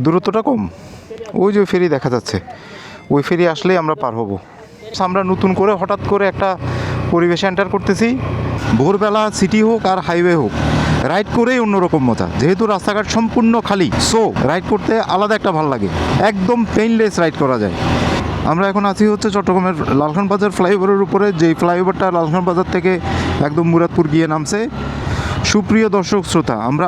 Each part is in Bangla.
দূরত্বটা কম। ওই যে ফেরি দেখা যাচ্ছে, ওই ফেরি আসলেই আমরা পার হব। আমরা নতুন করে হঠাৎ করে একটা পরিবেশে এন্টার করতেছি। ভোরবেলা সিটি হোক আর হাইওয়ে হোক, রাইড করেই অন্যরকম মজা। যেহেতু রাস্তাঘাট সম্পূর্ণ খালি, সো রাইড করতে আলাদা একটা ভালো লাগে, একদম পেইনলেস রাইড করা যায়। আমরা এখন আছি হচ্ছে চট্টগ্রামের লালখান বাজার ফ্লাইওভারের উপরে, যেই ফ্লাইওভারটা লালখান বাজার থেকে একদম মুরাদপুর গিয়ে নামছে। সুপ্রিয় দর্শক শ্রোতা, আমরা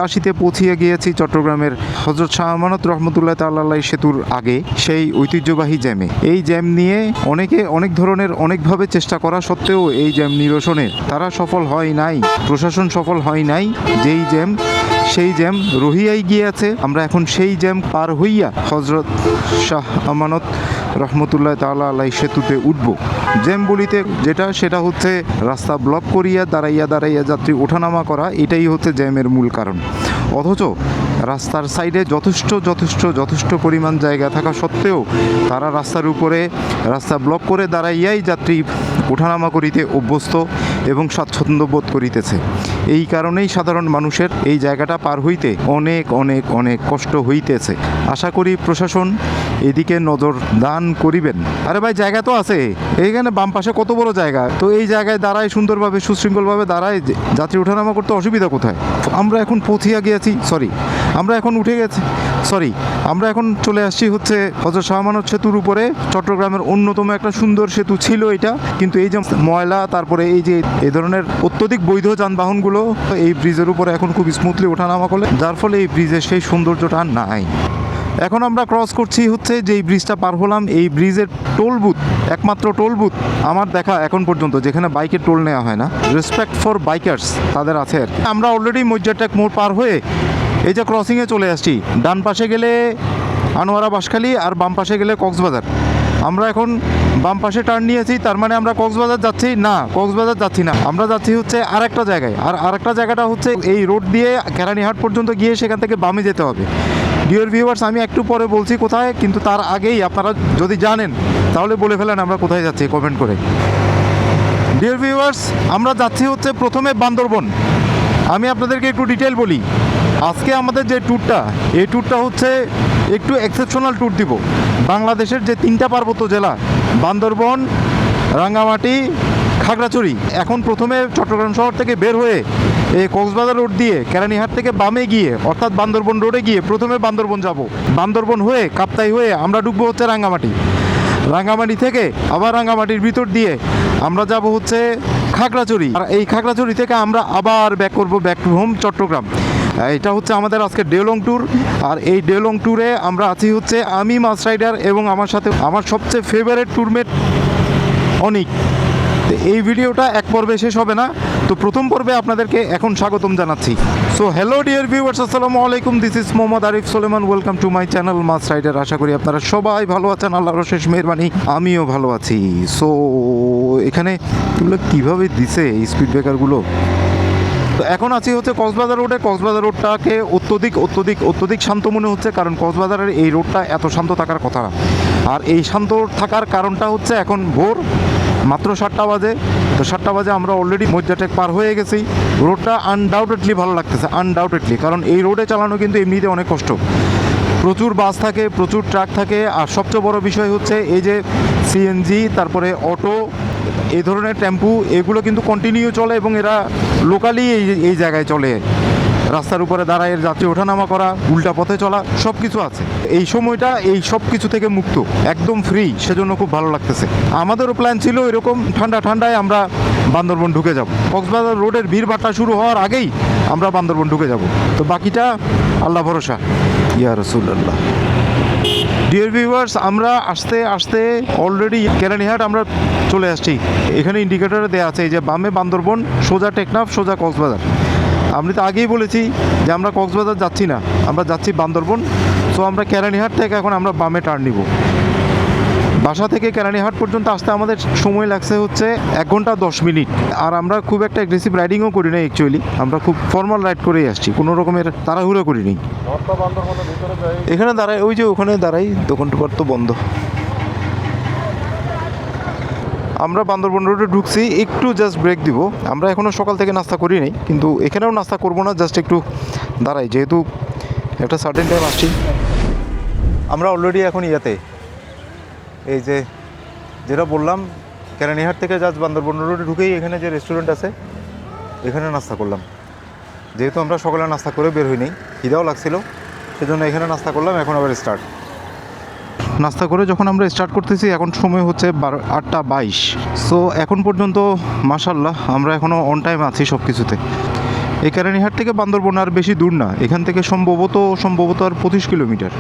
আশিতে পৌঁছিয়ে গিয়েছি চট্টগ্রামের হযরত শাহ আমানত রহমতুল্লাহ তাআলা সেতুর আগে, সেই ঐতিহ্যবাহী জ্যামে। এই জ্যাম নিয়ে অনেকে অনেক ধরনের অনেকভাবে চেষ্টা করা সত্ত্বেও এই জ্যাম নিরসনে তারা সফল হয় নাই, প্রশাসন সফল হয় নাই। যেই জ্যাম, সেই জ্যাম রহিয়াই গিয়েছে। আমরা এখন সেই জ্যাম পার হইয়া হযরত শাহ আমানত রহমতুল্লাহ তাআলা আলাই সেতুতে উঠব। জ্যাম বলিতে যেটা, সেটা হচ্ছে রাস্তা ব্লক করিয়া দাঁড়াইয়া যাত্রী ওঠানামা করা, এটাই হচ্ছে জ্যামের মূল কারণ। অথচ রাস্তার সাইডে যথেষ্ট পরিমাণ জায়গা থাকা সত্ত্বেও তারা রাস্তার উপরে রাস্তা ব্লক করে দাঁড়াইয়াই যাত্রী ওঠানামা করিতে অভ্যস্ত এবং স্বাচ্ছন্দ্য বোধ করিতেছে। এই কারণেই সাধারণ মানুষের এই জায়গাটা পার হইতে অনেক কষ্ট হইতেছে। আশা করি প্রশাসন এদিকে নজর দান করিবেন। আরে ভাই, জায়গা তো আছে এইখানে, বাম পাশে কত বড় জায়গা, তো এই জায়গায় দাঁড়ায় সুন্দরভাবে সুশৃঙ্খলভাবে দাঁড়ায় যাত্রী ওঠানামা করতে অসুবিধা কোথায়? আমরা এখন পৌঁছিয়া গিয়েছি, আমরা এখন চলে আসছি হচ্ছে হযরত শাহ আমানত সেতুর উপরে। চট্টগ্রামের অন্যতম একটা সুন্দর সেতু ছিল এটা, কিন্তু এই যে ময়লা, তারপরে এই যে এই ধরনের অত্যধিক বৈধ যানবাহনগুলো এই ব্রিজের উপরে এখন খুব স্মুথলি ওঠানামা করে, যার ফলে এই ব্রিজের সেই সৌন্দর্যটা নাই। এখন আমরা ক্রস করছি হচ্ছে যেই ব্রিজটা পার হলাম, এই ব্রিজের টোল বুথ, একমাত্র টোল বুথ আমার দেখা এখন পর্যন্ত যেখানে বাইকের টোল নেওয়া হয় না। রেসপেক্ট ফর বাইকার্স তাদের আছে আর কি। আমরা অলরেডি মজ্জারটেক মোড় পার হয়ে এই যে ক্রসিংয়ে চলে আসছি। ডান পাশে গেলে আনোয়ারা বাঁশখালী আর বাম পাশে গেলে কক্সবাজার। আমরা এখন বাম পাশে টার্ন নিয়েছি, তার মানে আমরা কক্সবাজার যাচ্ছি না, আমরা যাচ্ছি হচ্ছে আরেকটা জায়গায়। আর আরেকটা জায়গাটা হচ্ছে এই রোড দিয়ে কেরানীহাট পর্যন্ত গিয়ে সেখান থেকে বামে যেতে হবে। ডিয়ার ভিউয়ার্স, আমি একটু পরে বলছি কোথায়, কিন্তু তার আগেই আপনারা যদি জানেন তাহলে বলে ফেলেন আমরা কোথায় যাচ্ছি কমেন্ট করে। ডিয়ার ভিউয়ার্স, আমরা যাচ্ছি হচ্ছে প্রথমে বান্দরবন। আমি আপনাদেরকে একটু ডিটেল বলি। আজকে আমাদের যে ট্যুরটা, এই ট্যুরটা হচ্ছে একটু এক্সেপশনাল ট্যুর দিব। বাংলাদেশের যে 3টা পার্বত্য জেলা, বান্দরবন, রাঙ্গামাটি, খাগড়াছড়ি, এখন প্রথমে চট্টগ্রাম শহর থেকে বের হয়ে এই কক্সবাজার রোড দিয়ে কেরানীহাট থেকে বামে গিয়ে অর্থাৎ বান্দরবন রোডে গিয়ে প্রথমে বান্দরবন যাব। বান্দরবন হয়ে কাপ্তাই হয়ে আমরা ঢুকবো হচ্ছে রাঙ্গামাটি থেকে আবার রাঙ্গামাটির ভিতর দিয়ে আমরা যাব হচ্ছে খাগড়াছড়ি। আর এই খাগড়াছড়ি থেকে আমরা আবার ব্যাক টু হোম চট্টগ্রাম। এটা হচ্ছে আমাদের আজকে ডে লং ট্যুর। আর এই ডে লং ট্যুরে আমরা আছি হচ্ছে আমি মাস রাইডার এবং আমার সাথে আমার সবচেয়ে ফেভারিট ট্যুরমেট অনিক। এই ভিডিওটা এক পর্বে শেষ হবে না, তো প্রথম পর্বে আপনাদেরকে এখন স্বাগতম জানাচ্ছি। সো হ্যালো ডিয়ার ভিউয়ার্স, আসসালামু আলাইকুম, this is Mohammad Arif Suleman, welcome to my channel mass rider. আশা করি আপনারা সবাই ভালো আছেন, আল্লাহর অশেষ মেহেরবানি, আমিও ভালো আছি। সো এখানে এগুলো কীভাবে দিছে এই স্পিড ব্রেকারগুলো। তো এখন আছি হচ্ছে কক্সবাজার রোডে। কক্সবাজার রোডটাকে অত্যধিক শান্ত মনে হচ্ছে, কারণ কক্সবাজারের এই রোডটা এত শান্ত থাকার কথা না। আর এই শান্ত থাকার কারণটা হচ্ছে এখন ভোর মাত্র 7টা বাজে। তো 7টা বাজে আমরা অলরেডি মজ্জাটেক পার হয়ে গেছি। রোডটা আনডাউটেডলি ভালো লাগতেছে, কারণ এই রোডে চালানো কিন্তু এমনিতে অনেক কষ্ট। প্রচুর বাস থাকে, প্রচুর ট্রাক থাকে, আর সবচেয়ে বড় বিষয় হচ্ছে এই যে সিএনজি, তারপরে অটো, এই ধরনের টেম্পু, এগুলো কিন্তু কন্টিনিউ চলে এবং এরা লোকালি এই জায়গায় চলে। রাস্তার উপরে দাঁড়ায় যাত্রী ওঠানামা করা, উল্টা পথে চলা, সব কিছু আছে। এই সময়টা এই সব কিছু থেকে মুক্ত, একদম ফ্রি, সেজন্য খুব ভালো লাগতেছে। আমাদেরও প্ল্যান ছিল এরকম ঠান্ডায় আমরা বান্দরবন ঢুকে যাব। কক্সবাজার রোডের ভিড়ভাট্টা শুরু হওয়ার আগেই আমরা বান্দরবন ঢুকে যাব। তো বাকিটা আল্লাহ ভরসা, ইয়া রাসূলুল্লাহ। ডিয়ার ভিউয়ার্স, আমরা আস্তে অলরেডি কেরানীহাট আমরা চলে আসছি। এখানে ইন্ডিকেটরে দেওয়া আছে এই যে বামে বান্দরবন, সোজা টেকনাফ, সোজা কক্সবাজার। আমি তো আগেই বলেছি যে আমরা কক্সবাজার যাচ্ছি না, আমরা যাচ্ছি বান্দরবন। সো আমরা কেরানীহাট থেকে এখন আমরা বামে টার্ন নিব। বাসা থেকে কেরানীহাট পর্যন্ত আসতে আমাদের সময় লাগছে হচ্ছে 1 ঘন্টা 10 মিনিট। আর আমরা খুব একটা অ্যাগ্রেসিভ রাইডিংও করি না, অ্যাকচুয়ালি আমরা খুব ফর্মাল রাইড করেই আসছি, কোনো রকমের তাড়াহুড়ো করিনি। এখানে দাঁড়াই, ওই যে ওখানে দাঁড়াই, দোকান টোকান তো বন্ধ। আমরা বান্দরবন রোডে ঢুকছি, একটু জাস্ট ব্রেক দিব। আমরা এখনও সকাল থেকে নাস্তা করি নাই, কিন্তু এখানেও নাস্তা করবো না, জাস্ট একটু দাঁড়াই, যেহেতু একটা সার্টেন টাইম আসছি। আমরা অলরেডি এখন ইয়াতে, এই যে যেটা বললাম কেরানীহাট থেকে জাস্ট বান্দরবন রোডে ঢুকেই এখানে যে রেস্টুরেন্ট আছে এখানে নাস্তা করলাম। যেহেতু আমরা সকালে নাস্তা করে বের হইনি, খিদাও লাগছিল, সেজন্য এখানে নাস্তা করলাম। এখন আবার স্টার্ট নাস্তা করে যখন আমরা স্টার্ট করতেছি, এখন সময় হচ্ছে 8:22। সো এখন পর্যন্ত মাশাল্লাহ আমরা এখনও অন টাইম আছি সব কিছুতে। এই কেরানীহাট থেকে বান্দরবন আর বেশি দূর না, এখান থেকে সম্ভবত আর 25 কিলোমিটার।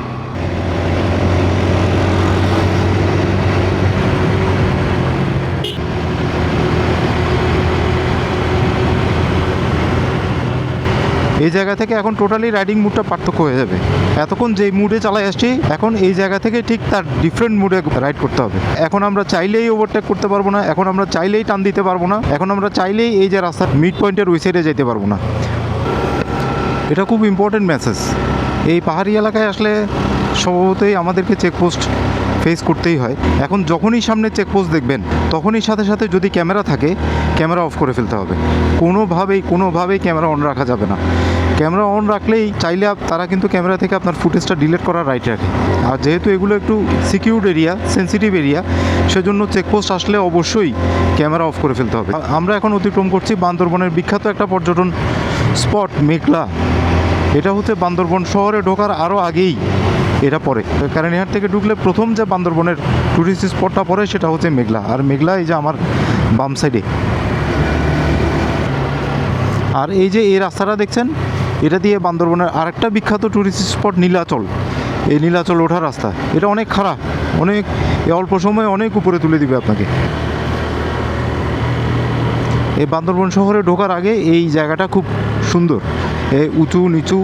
এই জায়গা থেকে এখন টোটালি রাইডিং মুডটা পার্থক্য হয়ে যাবে। এতক্ষণ যেই মুডে চালাই আসছি, এখন এই জায়গা থেকে ঠিক তার ডিফারেন্ট মুডে রাইড করতে হবে। এখন আমরা চাইলেই ওভারটেক করতে পারবো না, এখন আমরা চাইলেই টান দিতে পারবো না, এখন আমরা চাইলেই এই যে রাস্তার মিড পয়েন্টের ওই সাইডে যেতে পারবো না। এটা খুব ইম্পর্টেন্ট মেসেজ। এই পাহাড়ি এলাকায় আসলে স্বভাবতই আমাদেরকে চেকপোস্ট ফেস করতেই হয়। এখন যখনই সামনে চেকপোস্ট দেখবেন, তখনই সাথে সাথে যদি ক্যামেরা থাকে, ক্যামেরা অফ করে ফেলতে হবে। কোনোভাবেই ক্যামেরা অন রাখা যাবে না। ক্যামেরা অন রাখলেই চাইলে তারা কিন্তু ক্যামেরা থেকে আপনার ফুটেজটা ডিলিট করার রাইট রাখে। আর যেহেতু এগুলো একটু সিকিউরড এরিয়া, সেন্সিটিভ এরিয়া, সেজন্য চেকপোস্ট আসলে অবশ্যই ক্যামেরা অফ করে ফেলতে হবে। আমরা এখন অতিক্রম করছি বান্দরবনের বিখ্যাত একটা পর্যটন স্পট মেঘলা। এটা হচ্ছে বান্দরবন শহরে ঢোকার আরও আগেই এটা পড়ে। কেরানীহাট থেকে ঢুকলে প্রথম যে বান্দরবনের টুরিস্ট স্পটটা পড়ে সেটা হচ্ছে মেঘলা। আর মেঘলা এই যে আমার বাম সাইডে। আর এই যে এই রাস্তাটা দেখছেন, এটা দিয়ে বান্দরবনের আরেকটা বিখ্যাত টুরিস্ট স্পট নীলাচল। এই নীলাচল ওঠার রাস্তা, এটা অনেক খারাপ, অনেক অল্প সময়ে অনেক উপরে তুলে দিবে আপনাকে। এই বান্দরবন শহরে ঢোকার আগে এই জায়গাটা খুব সুন্দর। এই উঁচু নিচু,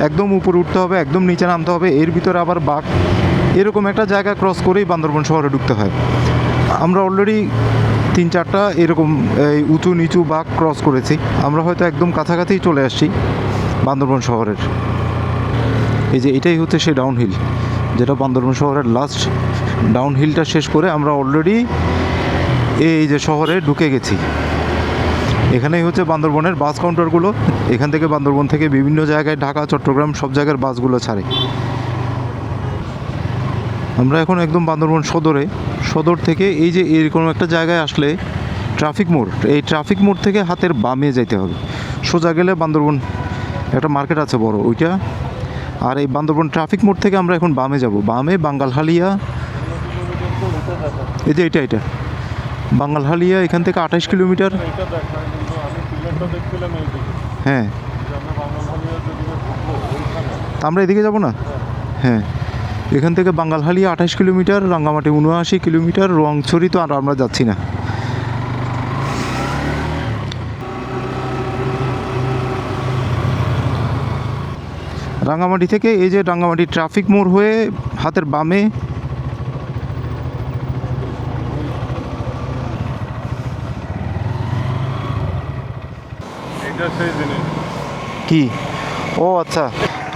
একদম উপরে উঠতে হবে, একদম নিচে নামতে হবে, এর ভিতরে আবার বাঘ, এরকম একটা জায়গা ক্রস করেই বান্দরবন শহরে ঢুকতে হয়। আমরা অলরেডি 3-4টা এরকম এই উঁচু নিচু বাঘ ক্রস করেছি। আমরা হয়তো একদম কাছাকাছি চলে আসছি বান্দরবন শহরের। এই যে এটাই হচ্ছে সেই ডাউনহিল, যেটা বান্দরবন শহরের লাস্ট ডাউনহিলটা শেষ করে আমরা অলরেডি এই যে শহরে ঢুকে গেছি। এখানেই হচ্ছে বান্দরবনের বাস কাউন্টারগুলো। এখান থেকে বান্দরবন থেকে বিভিন্ন জায়গায়, ঢাকা, চট্টগ্রাম, সব জায়গার বাসগুলো ছাড়ে। আমরা এখন একদম বান্দরবন সদর থেকে এই যে এরকম একটা জায়গায় আসলে ট্রাফিক মোড়, এই ট্রাফিক মোড় থেকে হাতের বামে যেতে হবে। সোজা গেলে বান্দরবন একটা মার্কেট আছে বড়, ওইটা। আর এই বান্দরবন ট্রাফিক মোড় থেকে আমরা এখন বামে যাব। বামে বাঙ্গালহালিয়া, এই যে এটা বাঙ্গালহালিয়া, এখান থেকে 28 কিলোমিটার। হ্যাঁ, আমরা এদিকে যাব না। হ্যাঁ, এখান থেকে বাঙ্গালহালিয়া 28 কিলোমিটার, রাঙ্গামাটি 79 কিলোমিটার, রোয়াংছড়ি তো আর আমরা যাচ্ছি না। রাঙ্গামাটি থেকে এই যে রাঙ্গামাটি ট্রাফিক মোড় হয়ে হাতের বামে। কি? ও আচ্ছা,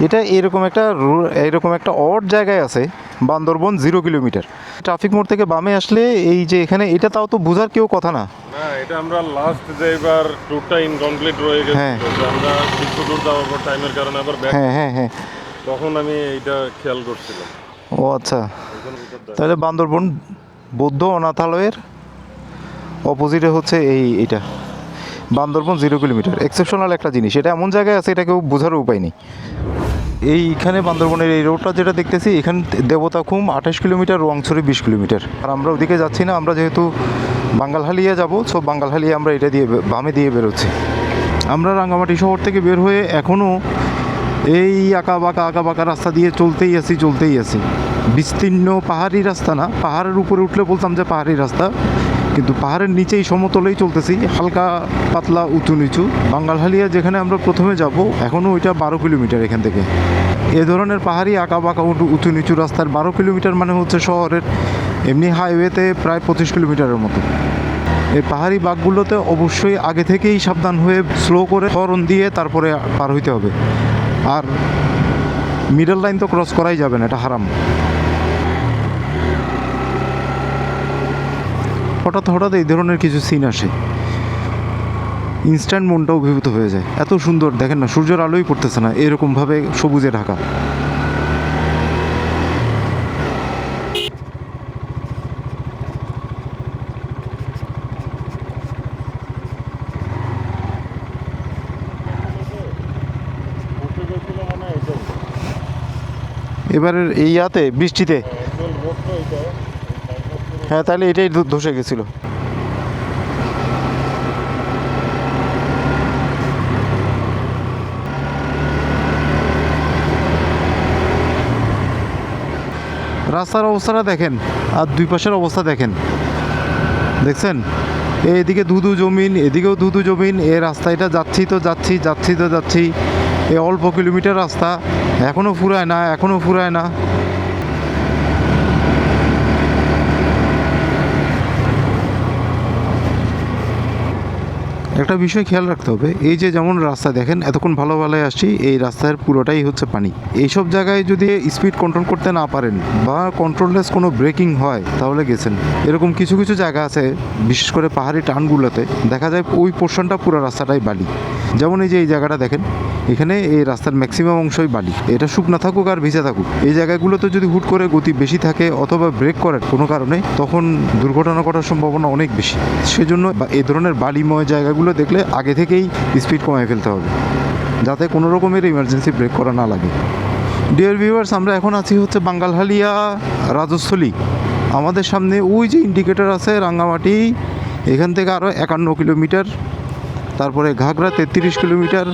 এটা এরকম একটা অড জায়গায় আছে, বান্দরবন 0 কিলোমিটার। ট্রাফিক মোড় থেকে বামে আসলে এই যে এখানে, এটা তাও তো বোঝার কেউ কথা না। এটা আমরা লাস্ট যে এবার ট্যুরটা ইনকমপ্লিট রয়ে গেছে, আমরা কিছু দূর যাওয়ার পর টাইমের কারণে আবার ব্যাক। হ্যাঁ, তখন আমি এইটা খেয়াল করছিলাম। ও আচ্ছা, তাহলে বান্দরবন বৌদ্ধ অনাথালয়ের অপোজিটে হচ্ছে এইটা বান্দরবন 0 কিলোমিটার। এক্সেপশনাল একটা জিনিস, এটা এমন জায়গায় আছে এটা কেউ বোঝারও উপায় নেই। এইখানে বান্দরবনের এই রোডটা যেটা দেখতেছি, এখানে দেবতাখুম 28 কিলোমিটার, রোয়াংছড়ি 20 কিলোমিটার। আর আমরা ওদিকে যাচ্ছি না, আমরা যেহেতু বাঙ্গালহালিয়া যাব, সো বাঙ্গালহালিয়া আমরা এটা দিয়ে বামে দিয়ে বেরোচ্ছি। আমরা রাঙ্গামাটি শহর থেকে বের হয়ে এখনও এই আঁকা বাঁকা রাস্তা দিয়ে চলতেই আছি। বিস্তীর্ণ পাহাড়ি রাস্তা না, পাহাড়ের উপরে উঠলে বলতাম যে পাহাড়ি রাস্তা, কিন্তু পাহাড়ের নিচেই সমতলেই চলতেছি, হালকা পাতলা উঁচু নিচু। বাঙ্গালহালিয়া যেখানে আমরা প্রথমে যাব, এখনও ওইটা 12 কিলোমিটার এখান থেকে। এ ধরনের পাহাড়ি আঁকা বাঁকা উঁচু নিচু রাস্তার 12 কিলোমিটার মানে হচ্ছে শহরের এমনি হাইওয়েতে প্রায় 25 কিলোমিটারের মতো। এই পাহাড়ি বাঁকগুলোতে অবশ্যই আগে থেকেই সাবধান হয়ে স্লো করে হর্ন দিয়ে তারপরে পার হইতে হবে। আর মিডল লাইন তো ক্রস করাই যাবে না, এটা হারাম। হঠাৎ এই ধরনের কিছু সিন আসে। ইনস্ট্যান্ট মনটা অভিভূত হয়ে যায়। এত সুন্দর দেখেন না, সূর্যের আলোই পড়তেছে না, এরকমভাবে সবুজে ঢাকা। এবারের এই ইয়াতে বৃষ্টিতে, হ্যাঁ তাহলে এটাই ধসে গেছিল। রাস্তার অবস্থাটা দেখেন, আর দুই পাশের অবস্থা দেখেন, দেখছেন? এদিকে ধুধু জমিন, এদিকেও ধুধু জমিন। এ রাস্তাটা যাচ্ছি তো যাচ্ছি, যাচ্ছি তো যাচ্ছি। এ অল্প কিলোমিটার রাস্তা, এখনও ফুরায় না, এখনও ফুরায় না। একটা বিষয় খেয়াল রাখতে হবে, এই যে যেমন রাস্তা দেখেন, এতক্ষণ ভালো ভালোই আসছি, এই রাস্তার পুরোটাই হচ্ছে পানি। এইসব জায়গায় যদি স্পিড কন্ট্রোল করতে না পারেন বা কন্ট্রোললেস কোনো ব্রেকিং হয় তাহলে গেছেন। এরকম কিছু কিছু জায়গা আছে, বিশেষ করে পাহাড়ি টানগুলোতে দেখা যায় ওই পোর্শনটা পুরো রাস্তাটাই বালি। যেমন এই যে এই জায়গাটা দেখেন, এখানে এই রাস্তার ম্যাক্সিমাম অংশই বালি। এটা শুকনা থাকুক আর ভিজে থাকুক, এই জায়গাগুলোতে যদি হুট করে গতি বেশি থাকে অথবা ব্রেক করেন কোনো কারণে, তখন দুর্ঘটনা ঘটার সম্ভাবনা অনেক বেশি। সেজন্য এই ধরনের বালিময় জায়গাগুলো দেখলে আগে থেকেই স্পিড কমায় ফেলতে হবে, যাতে কোনো রকমের ইমার্জেন্সি ব্রেক করা না লাগে। ডিয়ার ভিউয়ার্স, আমরা এখন আছি হচ্ছে বাঙ্গালহালিয়া রাজস্থলী। আমাদের সামনে ওই যে ইন্ডিকেটর আছে রাঙ্গামাটি, এখান থেকে আরও 51 কিলোমিটার, তারপরে ঘাগড়া 33 কিলোমিটার,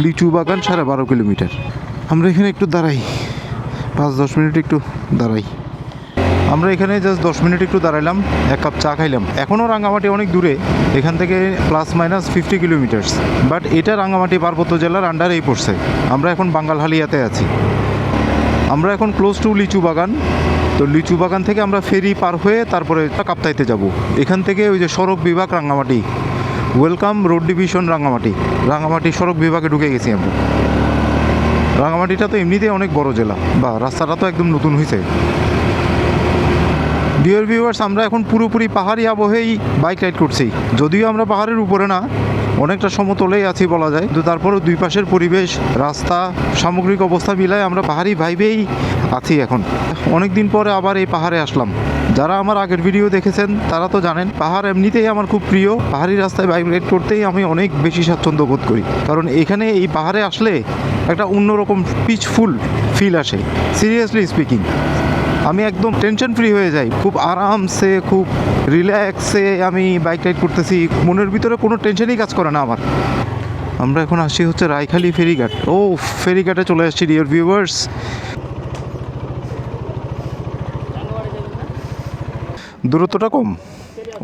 লিচু বাগান 12.5 কিলোমিটার। আমরা এখানে একটু দাঁড়াই, 5-10 মিনিট একটু দাঁড়াই। আমরা এখানে জাস্ট 10 মিনিট একটু দাঁড়াইলাম, এক কাপ চা খাইলাম। এখনও রাঙ্গামাটি অনেক দূরে, এখান থেকে +- 50 কিলোমিটার্স, বাট এটা রাঙ্গামাটি পার্বত্য জেলার আন্ডারেই পড়ছে। আমরা এখন বাঙ্গালহালিয়াতে আছি। আমরা এখন ক্লোজ টু লিচু বাগান। তো লিচু বাগান থেকে আমরা ফেরি পার হয়ে তারপরে কাপ্তাইতে যাব। এখান থেকে ওই যে সড়ক বিভাগ Rangamati, welcome road division Rangamati, Rangamati সড়ক বিভাগে ঢুকে গেছি আমরা। রাঙ্গামাটিটা তো এমনিতেই অনেক বড় জেলা, বা রাস্তাটা তো একদম নতুন হয়েছে। ডিয়ার ভিউয়ার্স, আমরা এখন পুরোপুরি পাহাড়ি আবহেই বাইক রাইড করছি। যদিও আমরা পাহাড়ের উপরে না, অনেকটা সমতলেই আছি বলা যায়, কিন্তু তারপরেও দুই পাশের পরিবেশ, রাস্তা, সামগ্রিক অবস্থা মিলায় আমরা পাহাড়ি ভাইবেই আছি এখন। অনেক দিন পরে আবার এই পাহাড়ে আসলাম। যারা আমার আগের ভিডিও দেখেছেন তারা তো জানেন, পাহাড় এমনিতেই আমার খুব প্রিয়। পাহাড়ি রাস্তায় বাইক রাইড করতেই আমি অনেক বেশি স্বাচ্ছন্দ্য বোধ করি, কারণ এখানে এই পাহাড়ে আসলে একটা অন্যরকম পিসফুল ফিল আসে। সিরিয়াসলি স্পিকিং, আমি একদম টেনশন ফ্রি হয়ে যাই, খুব আরামসে, খুব রিল্যাক্সে আমি বাইক রাইড করতেছি। মনের ভিতরে কোনো টেনশনই কাজ করে না আমার। আমরা এখন আসছি হচ্ছে রায়খালী ফেরিঘাট। ও, ফেরিঘাটে চলে আসছি ডিয়ার ভিউয়ার্স। দূরত্বটা কম,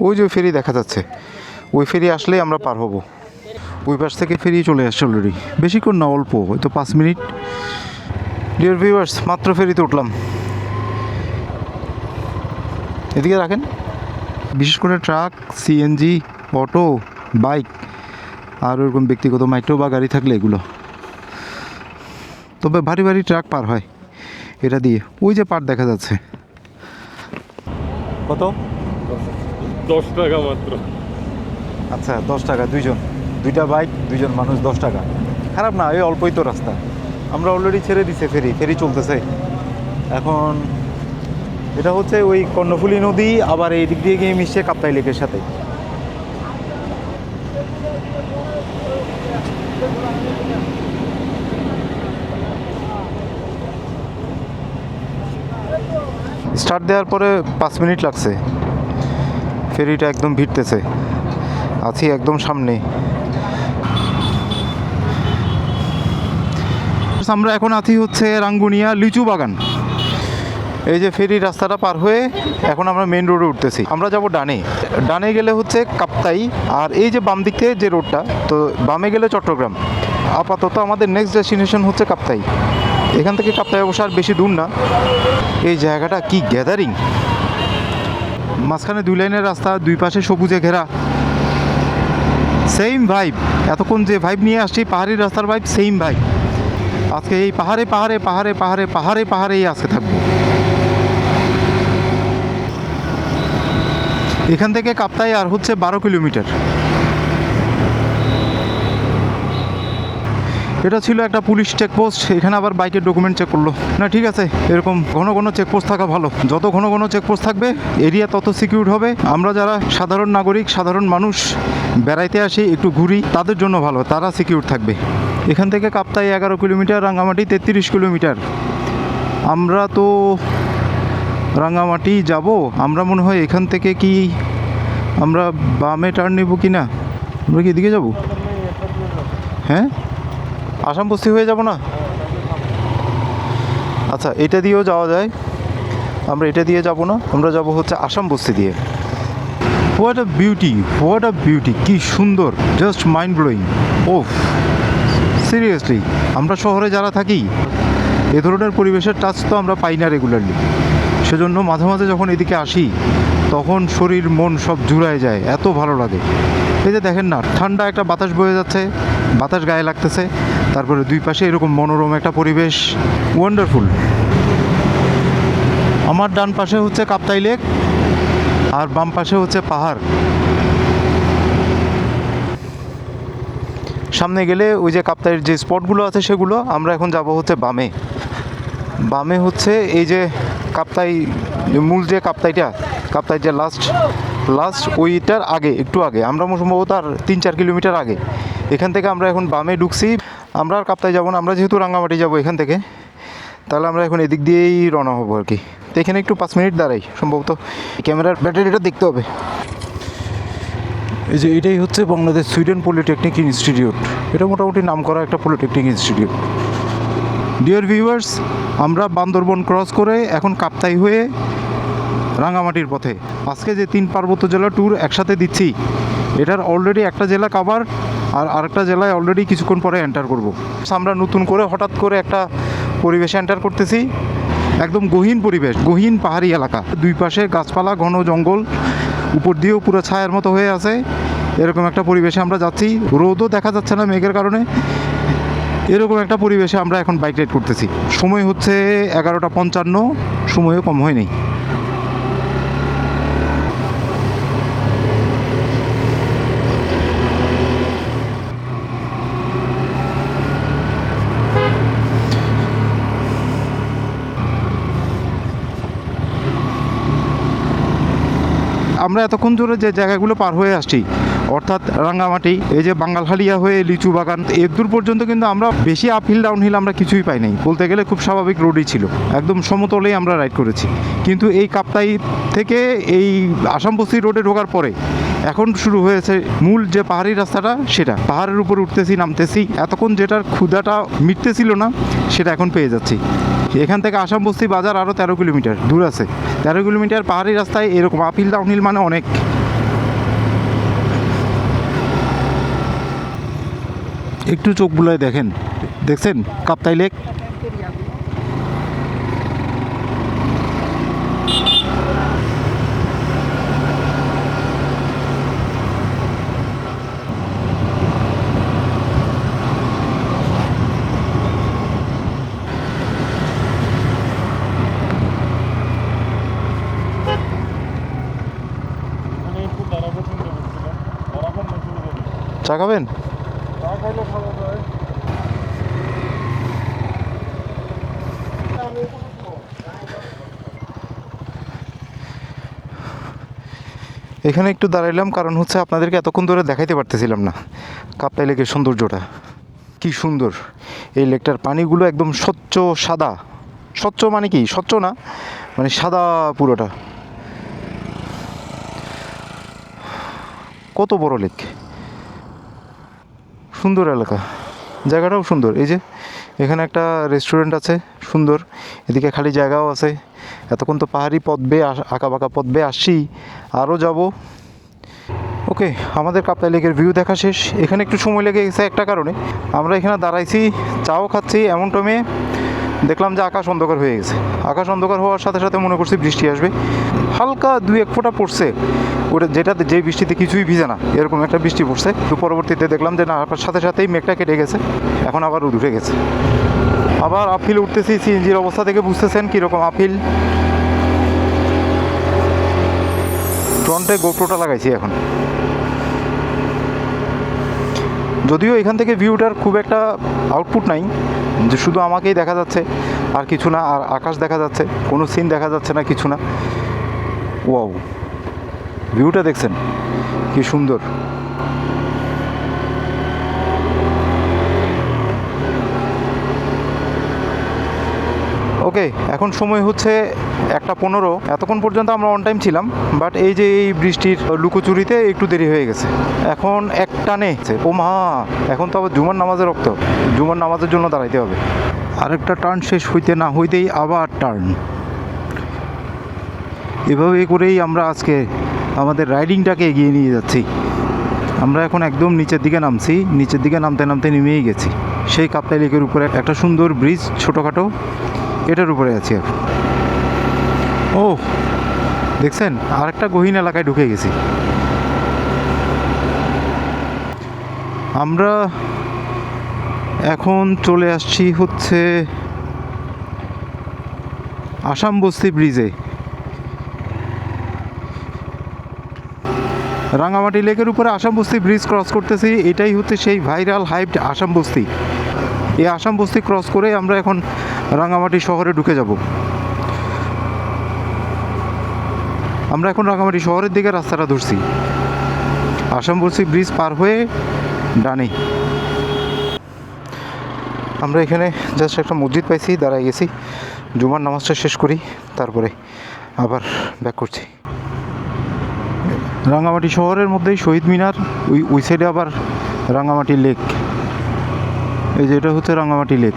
ওই যে ফেরি দেখা যাচ্ছে, ওই ফেরি আসলেই আমরা পার হব। ওই পাশ থেকে ফেরি চলে আসছে অলরেডি, বেশিক্ষণ না, অল্প, হয়তো 5 মিনিট। ডিয়ার ভিউয়ার্স, মাত্র ফেরিতে উঠলাম। এদিকে রাখেন, বিশেষ করে ট্রাক, সিএনজি, অটো, বাইক আর ওরকম ব্যক্তিগত মাইক্রো বা গাড়ি থাকলে এগুলো, তবে ভারী ভারী ট্রাক পার হয় এটা দিয়ে। ওই যে পার দেখা যাচ্ছে। কত? 10 টাকা মাত্র। আচ্ছা, 10 টাকা দুইজন, দুইটা বাইক, দুইজন মানুষ, 10 টাকা। খারাপ না, এই অল্পই তো রাস্তা। আমরা অলরেডি ছেড়ে দিছে ফেরি, ফেরি চলতেছে এখন। এটা হচ্ছে ওই কর্ণফুলী নদী, আবার এই দিক দিয়ে গিয়ে মিশছে কাপ্তাই লেকের সাথে। স্টার্ট দেওয়ার পরে 5 মিনিট লাগছে, ফেরিটা একদম ভিড়তেছে। আছি একদম সামনে। আমরা এখন আছি হচ্ছে রাঙ্গুনিয়া লিচু বাগান। এই যে ফেরি রাস্তাটা পার হয়ে এখন আমরা মেন রোডে উঠতেছি। আমরা যাব ডানে, ডানে গেলে হচ্ছে কাপ্তাই, আর এই যে বাম দিক থেকে যে রোডটা, তো বামে গেলে চট্টগ্রাম। আপাতত আমাদের নেক্সট ডেস্টিনেশন হচ্ছে কাপ্তাই। এখান থেকে কাপ্তাই অবশ্য আর বেশি দূর না। এই জায়গাটা কি গ্যাদারিং, মাঝখানে 2 লাইনের রাস্তা, দুই পাশে সবুজে ঘেরা, সেম ভাইব। এতক্ষণ যে ভাইব নিয়ে আসছি পাহাড়ি রাস্তার ভাইব, সেম ভাইব। আজকে এই পাহাড়ে পাহাড়ে পাহাড়ে পাহাড়ে পাহাড়ে পাহাড়েই আজকে থাকবো। এখান থেকে কাপ্তাই আর হচ্ছে 12 কিলোমিটার। এটা ছিল একটা পুলিশ চেকপোস্ট, এখানে আবার বাইকের ডকুমেন্ট চেক করলো না। ঠিক আছে, এরকম ঘন ঘন চেকপোস্ট থাকা ভালো। যত ঘন ঘন চেকপোস্ট থাকবে এরিয়া তত সিকিউর হবে। আমরা যারা সাধারণ নাগরিক, সাধারণ মানুষ বেড়াইতে আসি, একটু ঘুরি, তাদের জন্য ভালো, তারা সিকিউর থাকবে। এখান থেকে কাপ্তাই 11 কিলোমিটার, রাঙ্গামাটি 33 কিলোমিটার। আমরা তো রাঙ্গামাটি যাব, আমরা মনে হয় এখান থেকে কি আমরা বামে টার্ন নেব কি না? আমরা কি এদিকে যাব? হ্যাঁ, আসাম বস্তি হয়ে যাব না? আচ্ছা, এটা দিয়েও যাওয়া যায়। আমরা এটা দিয়ে যাব না, আমরা যাব হচ্ছে আসাম বস্তি দিয়ে। What a beauty, what a beauty, কি সুন্দর, জাস্ট মাইন্ড ব্লোয়িং। ওফ, সিরিয়াসলি আমরা শহরে যারা থাকি এ ধরনের পরিবেশের টাচ তো আমরা পাই না রেগুলারলি। সেজন্য মাঝে মাঝে যখন এদিকে আসি তখন শরীর মন সব জুড়ায় যায়, এত ভালো লাগে। এই যে দেখেন না, ঠান্ডা একটা বাতাস বয়ে যাচ্ছে, বাতাস গায়ে লাগতেছে, তারপরে দুই পাশে এরকম মনোরম একটা পরিবেশ, ওয়ান্ডারফুল। আমার ডান পাশে হচ্ছে কাপ্তাই লেক আর বাম পাশে হচ্ছে পাহাড়। সামনে গেলে ওই যে কাপ্তাইয়ের যে স্পটগুলো আছে সেগুলো। আমরা এখন যাব হচ্ছে বামে। বামে হচ্ছে এই যে কাপ্তাই, মূল যে কাপ্তাইটা, কাপ্তাই যে লাস্ট ওইটার আগে, একটু আগে, আমরা সম্ভবত আর 3-4 কিলোমিটার আগে। এখান থেকে আমরা এখন বামে ঢুকছি। আমরা আর কাপ্তাই যাব না, আমরা যেহেতু রাঙ্গামাটি যাব এখান থেকে, তাহলে আমরা এখন এদিক দিয়েই রওনা হবো আর কি। তো এখানে একটু 5 মিনিট দাঁড়াই, সম্ভবত ক্যামেরার ব্যাটারিটা দেখতে হবে। এই যে এটাই হচ্ছে বাংলাদেশ সুইডেন পলিটেকনিক ইনস্টিটিউট। এটা মোটামুটি নামকরা একটা পলিটেকনিক ইনস্টিটিউট। ডিয়ার ভিউয়ার্স, আমরা বান্দরবন ক্রস করে এখন কাপ্তাই হয়ে রাঙ্গামাটির পথে। আজকে যে 3 পার্বত্য জেলা ট্যুর একসাথে দিচ্ছি, এটার অলরেডি একটা জেলা কাভার, আর আরেকটা জেলায় অলরেডি কিছুক্ষণ পরে এন্টার করব। আমরা নতুন করে হঠাৎ করে একটা পরিবেশে এন্টার করতেছি, একদম গহীন পরিবেশ, গহীন পাহাড়ি এলাকা, দুই পাশে গাছপালা, ঘন জঙ্গল, উপর দিয়েও পুরো ছায়ার মতো হয়ে আছে। এরকম একটা পরিবেশে আমরা যাচ্ছি, রোদও দেখা যাচ্ছে না মেঘের কারণে। এরকম একটা পরিবেশে আমরা এখন বাইক রাইড করতেছি। সময় হচ্ছে 11:55, সময়ও কম হয়নি। আমরা এতক্ষণ ধরে যে জায়গাগুলো পার হয়ে আসছি, অর্থাৎ রাঙ্গামাটি, এই যে বাঙ্গালহালিয়া হয়ে লিচু বাগান, এর দূর পর্যন্ত কিন্তু আমরা বেশি আপহিল ডাউনহিল আমরা কিছুই পাই নাই। বলতে গেলে খুব স্বাভাবিক রোডই ছিল, একদম সমতলেই আমরা রাইড করেছি। কিন্তু এই কাপ্তাই থেকে এই আসাম বস্তি রোডে ঢোকার পরে এখন শুরু হয়েছে মূল যে পাহাড়ি রাস্তাটা, সেটা পাহাড়ের উপর উঠতেছি, নামতেছি। এতক্ষণ যেটার ক্ষুধাটা মিটতেছিল না, সেটা এখন পেয়ে যাচ্ছি। এখান থেকে আসাম বস্তি বাজার আরও 13 কিলোমিটার দূর আছে। 13 কিলোমিটার পাহাড়ি রাস্তায় এরকম আপহিল ডাউনহিল মানে অনেক। একটু চোখ বুলায় দেখেন, দেখছেন কাপ্তাই লেক। চা খাবেন? এখানে একটু দাঁড়াইলাম, কারণ হচ্ছে আপনাদেরকে এতক্ষণ ধরে দেখাইতে পারতেছিলাম না কাপ্তাই লেকের সৌন্দর্যটা। কি সুন্দর এই লেকটার পানিগুলো, একদম স্বচ্ছ সাদা। স্বচ্ছ মানে কি, স্বচ্ছ না, মানে সাদা পুরোটা। কত বড় লেক, সুন্দর এলাকা, জায়গাটাও সুন্দর। এই যে এখানে একটা রেস্টুরেন্ট আছে সুন্দর, এদিকে খালি জায়গাও আছে। এতক্ষণ তো পাহাড়ি পথ বেয়ে, আঁকা বাঁকা পথ বেয়ে আসছি, আরও যাব। ওকে, আমাদের কাপ্তাই লেকের ভিউ দেখা শেষ। এখানে একটু সময় লেগে গেছে একটা কারণে, আমরা এখানে দাঁড়াইছি, চাও খাচ্ছি, এমন টাইমে দেখলাম যে আকাশ অন্ধকার হয়ে গেছে। আকাশ অন্ধকার হওয়ার সাথে সাথে মনে করছি বৃষ্টি আসবে। হালকা 2-1 ফোঁটা পড়ছে, ওটা যেটাতে, যে বৃষ্টিতে কিছুই ভিজে না, এরকম একটা বৃষ্টি পড়ছে। তো পরবর্তীতে দেখলাম যে না, সাথে সাথেই মেঘটা কেটে গেছে, এখন আবার রোদ উঠে গেছে। আবার আপহিল উঠতেছি, সিএনজির অবস্থা থেকে বুঝতেছেন কীরকম আপহিল। ফ্রন্টে গোপ্রোটা লাগাইছি এখন। যদিও এখান থেকে ভিউটার খুব একটা আউটপুট নাই, যে শুধু আমাকেই দেখা যাচ্ছে আর কিছু না, আর আকাশ দেখা যাচ্ছে, কোনো সিন দেখা যাচ্ছে না, কিছু না। ওয়াও, ভিউটা দেখছেন কি সুন্দর। ওকে, এখন সময় হচ্ছে 1:15। এতক্ষণ পর্যন্ত আমরা অন টাইম ছিলাম, বাট এই যে এই বৃষ্টির লুকোচুরিতে একটু দেরি হয়ে গেছে। এখন 1টানে, ও মা, এখন তো আবার জুমার নামাজের রক্ত, জুমার নামাজের জন্য দাঁড়াইতে হবে। আরেকটা টার্ন শেষ হইতে না হইতেই আবার টার্ন। এভাবে করেই আমরা আজকে আমাদের রাইডিংটাকে এগিয়ে নিয়ে যাচ্ছি। আমরা এখন একদম নিচের দিকে নামছি, নিচের দিকে নামতে নামতে নেমেই গেছি। সেই কাপ্তাই লেকের উপরে একটা সুন্দর ব্রিজ, ছোটোখাটো, এটার উপরে আছি এখন। ও দেখছেন, আরেকটা গহীন এলাকায় ঢুকে গেছি। আমরা এখন চলে আসছি হচ্ছে আসাম বস্তি ব্রিজে। রাঙামাটি লেকের উপরে আসাম বস্তি ব্রিজ ক্রস করতেছি। এটাই হচ্ছে সেই ভাইরাল হাইপড আসাম বস্তি। এই আসাম বস্তি ক্রস করে আমরা এখন রাঙামাটি শহরে ঢুকে যাব। আমরা এখন রাঙামাটি শহরের দিকে রাস্তাটা ধরছি। আসাম বস্তি ব্রিজ পার হয়ে ডানে আমরা এখানে জাস্ট একটা মসজিদ পাইছি, দাঁড়াই গেছি, জুমার নামাজটা শেষ করি, তারপরে আবার ব্যাক করছি। রাঙামাটি শহরের মধ্যেই শহীদ মিনার, ওই সাইডে আবার রাঙামাটি লেক। এই যে এটা হচ্ছে রাঙামাটি লেক।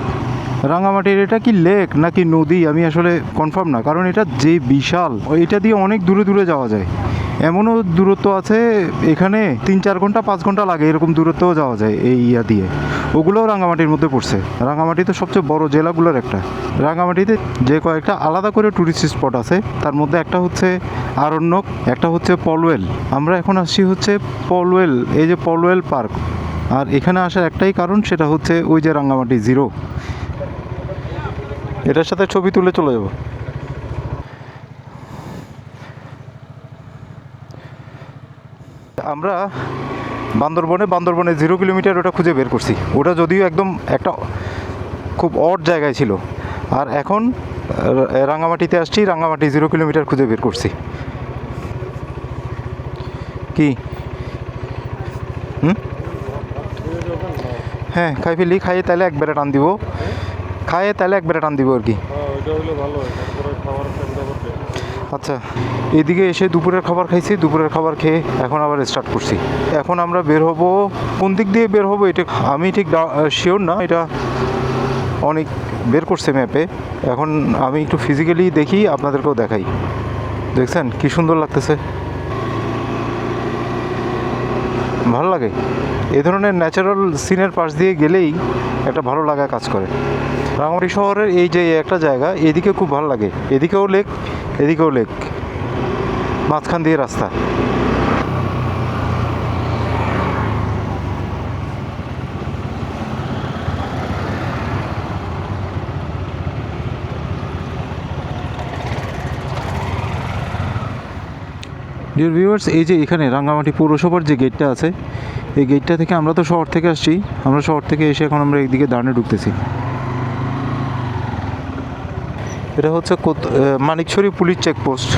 রাঙামাটির এটা কি লেক নাকি নদী আমি আসলে কনফার্ম না, কারণ এটা যে বিশাল, এটা দিয়ে অনেক দূরে দূরে যাওয়া যায়। এমনও দূরত্ব আছে এখানে 3-4 ঘন্টা 5 ঘন্টা লাগে, এরকম দূরত্বও যাওয়া যায় এই ইয়া দিয়ে। ওগুলোও রাঙামাটির মধ্যে পড়ছে। রাঙামাটি তো সবচেয়ে বড় জেলাগুলোর একটা। রাঙামাটিতে যে কয়েকটা আলাদা করে ট্যুরিস্ট স্পট আছে, তার মধ্যে একটা হচ্ছে আরণ্যক, একটা হচ্ছে পলওয়েল। আমরা এখন আসছি হচ্ছে পলওয়েল, এই যে পলওয়েল পার্ক। আর এখানে আসার একটাই কারণ, সেটা হচ্ছে ওই যে রাঙামাটি জিরো, এটার সাথে ছবি তুলে চলে যাব। আমরা বান্দরবনে 0 কিলোমিটার ওটা খুঁজে বের করছি। ওটা যদিও একদম একটা খুব অড জায়গায় ছিল, আর এখন রাঙামাটিতে আসছি, রাঙামাটি 0 কিলোমিটার খুঁজে বের করছি। কি হ্যাঁ, খাই ফেলি, খাইয়ে তাহলে একবারে টান দিব, আর কি। আচ্ছা, এদিকে এসে দুপুরের খাবার খাইছি, দুপুরের খাবার খেয়ে এখন আবার স্টার্ট করছি। এখন আমরা বের হব, কোন দিক দিয়ে বের হব এটা আমি ঠিক শিওর না, এটা অনেক বের করছে ম্যাপে। এখন আমি একটু ফিজিক্যালি দেখি, আপনাদেরকেও দেখাই। দেখছেন কি সুন্দর লাগতেছে, ভালো লাগে। এই ধরনের ন্যাচারাল সিনের পাশ দিয়ে গেলেই একটা ভালো লাগা কাজ করে। রাঙামাটি শহরের এই যে একটা জায়গা, এদিকে খুব ভালো লাগে, এদিকেও লেক, মাঝখান দিয়ে রাস্তা। ডিয়ার ভিউয়ার্স, এই যে এখানে রাঙামাটি পৌরসভার যে গেটটা আছে, এই গেটটা থেকে আমরা তো শহর থেকে আসছি, আমরা শহর থেকে এসে এখন আমরা এইদিকে দাঁড়ানে ঢুকতেছি। এটা হচ্ছে Manikchhari police checkpost.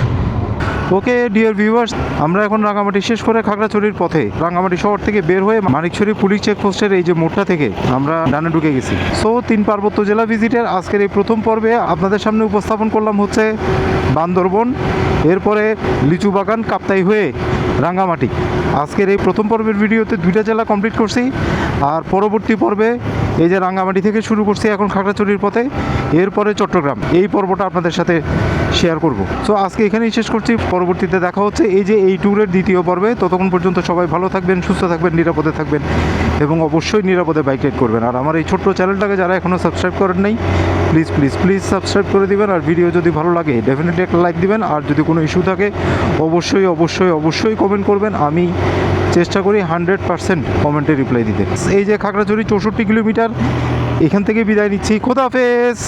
Okay dear viewers, আমরা এখন রাঙামাটি শেষ করে খাগড়াছড়ির পথে, রাঙামাটি শহর থেকে বের হয়ে মানিকছড়ি পুলিশ চেকপোস্টের এই যে মোড়টা থেকে আমরা ডানে ঢুকে গেছি। সো 3 পার্বত্য জেলা ভিজিটের আজকের এই প্রথম পর্বে আপনাদের সামনে উপস্থাপন করলাম হচ্ছে বান্দরবন, এরপরে লিচু বাগান, কাপ্তাই হয়ে রাঙামাটি। আজকের এই প্রথম পর্বের ভিডিওতে 2টা জেলা কমপ্লিট করছি, আর পরবর্তী পর্বে এই যে রাঙামাটি থেকে শুরু করছি এখন খাগড়াছড়ির পথে, এরপরে চট্টগ্রাম, এই পর্বটা আপনাদের সাথে শেয়ার করব। সো আজকে এখানেই শেষ করছি, পরবর্তীতে দেখা হচ্ছে এই যে এই ট্যুরের দ্বিতীয় পর্বে। ততক্ষণ পর্যন্ত সবাই ভালো থাকবেন, সুস্থ থাকবেন, নিরাপদে থাকবেন এবং অবশ্যই নিরাপদে বাইক রাইড করবেন। আর আমার এই ছোট্ট চ্যানেলটাকে যারা এখনও সাবস্ক্রাইব করেন নাই, প্লিজ সাবস্ক্রাইব করে দিবেন। আর ভিডিও যদি ভালো লাগে ডেফিনেটলি একটা লাইক দিবেন। আর যদি কোনো ইস্যু থাকে অবশ্যই কমেন্ট করবেন। আমি চেষ্টা করি 100% কমেন্টে রিপ্লাই দিতে। এই যে খাগড়াছড়ি 64 কিলোমিটার, এখান থেকে বিদায় নিচ্ছি। খোদা হাফেজ।